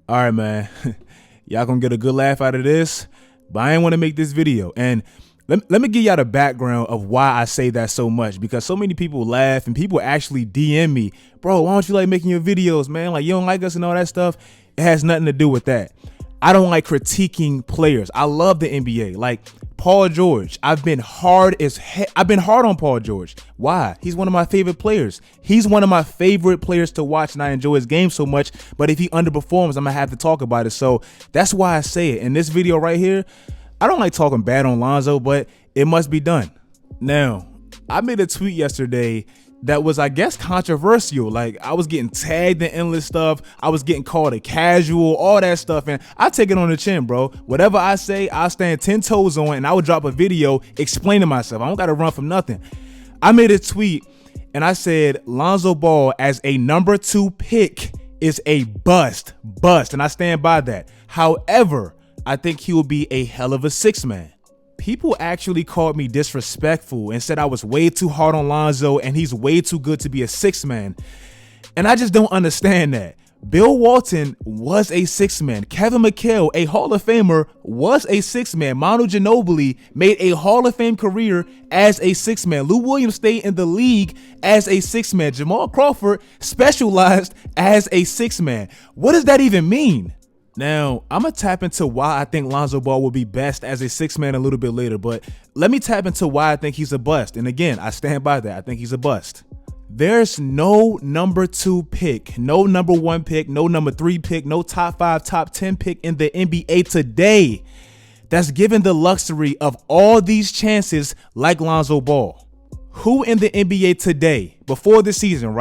All right, man. Y'all gonna get a good laugh out of this, but I ain't want to make this video. And let me give y'all the background of why I say that so much, because so many people laugh and people actually DM me, bro, why don't you like making your videos, man? Like, you don't like us and all that stuff. It has nothing to do with that. I don't like critiquing players. I love the NBA. Like Paul George, I've been hard on Paul George. Why? He's one of my favorite players. He's one of my favorite players to watch, and I enjoy his game so much. But if he underperforms, I'm gonna have to talk about it. So that's why I say it in this video right here. I don't like talking bad on Lonzo, but it must be done. Now, I made a tweet yesterday that was, I guess, controversial. Like, I was getting tagged in endless stuff. I was getting called a casual, all that stuff. And I take it on the chin, bro. Whatever I say, I'll stand 10 toes on, and I would drop a video explaining myself. I don't got to run from nothing. I made a tweet and I said, Lonzo Ball as a number 2 pick is a bust. And I stand by that. However, I think he will be a hell of a 6-man. People actually called me disrespectful and said I was way too hard on Lonzo and he's way too good to be a 6-man. And I just don't understand that. Bill Walton was a 6-man. Kevin McHale, a Hall of Famer, was a 6-man. Manu Ginobili made a Hall of Fame career as a 6-man. Lou Williams stayed in the league as a 6-man. Jamal Crawford specialized as a 6-man. What does that even mean? Now, I'm going to tap into why I think Lonzo Ball will be best as a 6-man a little bit later, but let me tap into why I think he's a bust. And again, I stand by that. I think he's a bust. There's no number 2 pick, no number 1 pick, no number 3 pick, no top 5, top 10 pick in the NBA today that's given the luxury of all these chances like Lonzo Ball. Who in the NBA today, before this season,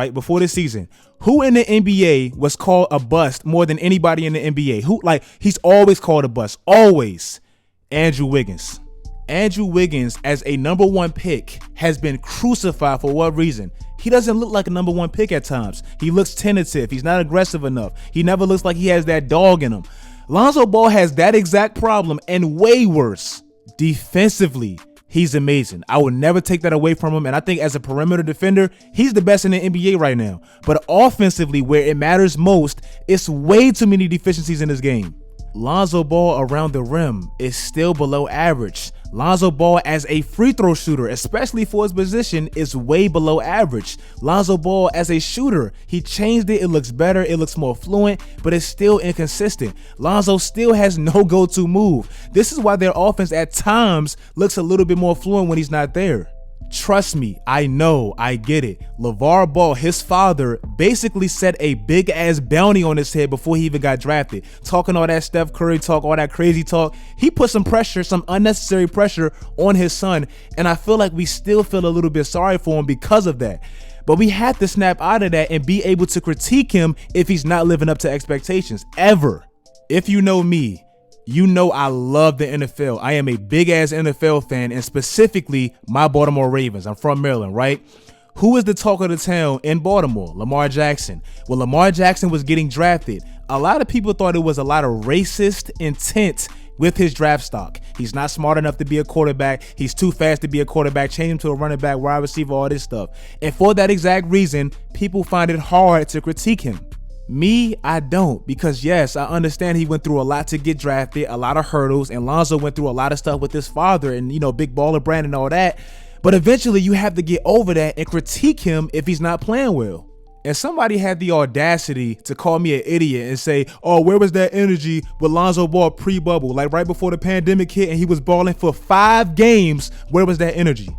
who in the NBA was called a bust more than anybody in the NBA? He's always called a bust, always. Andrew Wiggins. Andrew Wiggins as a number 1 pick has been crucified for what reason? He doesn't look like a number 1 pick at times. He looks tentative. He's not aggressive enough. He never looks like he has that dog in him. Lonzo Ball has that exact problem and way worse. Defensively, he's amazing. I would never take that away from him. And I think as a perimeter defender, he's the best in the NBA right now. But offensively, where it matters most, it's way too many deficiencies in this game. Lonzo Ball around the rim is still below average. Lonzo Ball as a free throw shooter, especially for his position, is way below average. Lonzo Ball as a shooter, he changed it. It looks better. It looks more fluent, but it's still inconsistent. Lonzo still has no go-to move. This is why their offense at times looks a little bit more fluent when he's not there. Trust me, I know, I get it. LeVar Ball, his father, basically set a big ass bounty on his head before he even got drafted. Talking all that Steph Curry talk, all that crazy talk. He put some pressure, some unnecessary pressure on his son. And I feel like we still feel a little bit sorry for him because of that. But we have to snap out of that and be able to critique him if he's not living up to expectations, ever. If you know me, you know I love the NFL. I am a big ass NFL fan, and specifically my Baltimore Ravens. I'm from Maryland, right? Who is the talk of the town in Baltimore? Lamar Jackson. When Lamar Jackson was getting drafted, a lot of people thought it was a lot of racist intent with his draft stock. He's not smart enough to be a quarterback. He's too fast to be a quarterback. Change him to a running back, wide receiver, all this stuff. And for that exact reason, people find it hard to critique him. Me, I don't, because yes, I understand he went through a lot to get drafted, a lot of hurdles, and Lonzo went through a lot of stuff with his father and, big baller brand and all that. But eventually you have to get over that and critique him if he's not playing well. And somebody had the audacity to call me an idiot and say, oh, where was that energy with Lonzo Ball pre-bubble? Like right before the pandemic hit and he was balling for 5 games, where was that energy?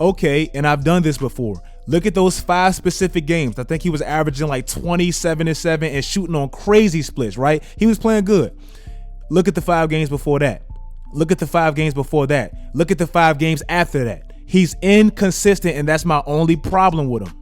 Okay, and I've done this before. Look at those 5 specific games. I think he was averaging like 27-7 and shooting on crazy splits, right? He was playing good. Look at the 5 games before that. Look at the 5 games before that. Look at the 5 games after that. He's inconsistent, and that's my only problem with him.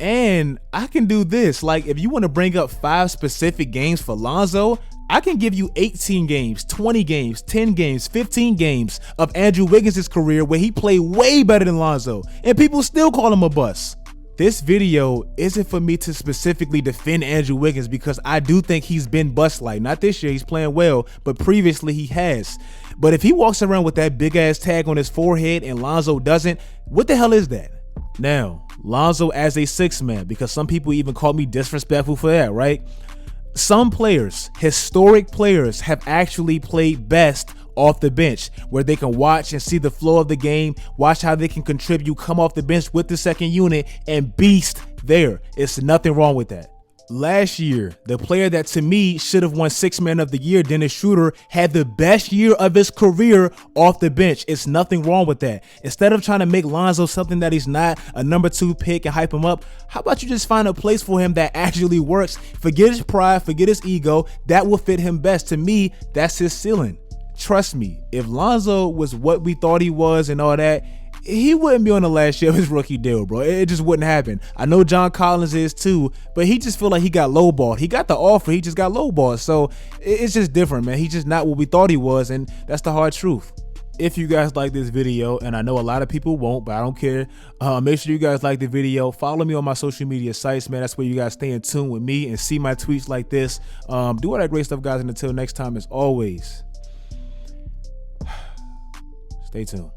And I can do this. Like, if you want to bring up 5 specific games for Lonzo, I can give you 18 games, 20 games, 10 games, 15 games of Andrew Wiggins' career where he played way better than Lonzo, and people still call him a bust. This video isn't for me to specifically defend Andrew Wiggins, because I do think he's been bust-like. Not this year, he's playing well, but previously he has. But if he walks around with that big-ass tag on his forehead and Lonzo doesn't, what the hell is that? Now, Lonzo as a 6-man, because some people even call me disrespectful for that, right? Some players, historic players, have actually played best off the bench, where they can watch and see the flow of the game, watch how they can contribute, come off the bench with the second unit and beast there. It's nothing wrong with that. Last year, the player that to me should have won Sixth Man of the Year, Dennis Schroeder, had the best year of his career off the bench. It's nothing wrong with that. Instead of trying to make Lonzo something that he's not, a number 2 pick, and hype him up, how about you just find a place for him that actually works? Forget his pride, forget his ego. That will fit him best. To me, that's his ceiling. Trust me, if Lonzo was what we thought he was and all that, he wouldn't be on the last year of his rookie deal, bro. It just wouldn't happen. I know John Collins is too, but he just feel like he got lowballed. He got the offer, he just got lowballed. So it's just different, man. He's just not what we thought he was, and that's the hard truth. If you guys like this video, and I know a lot of people won't, but I don't care, make sure you guys like the video. Follow me on my social media sites, man. That's where you guys stay in tune with me and see my tweets like this. Do all that great stuff, guys, and until next time, as always, stay tuned.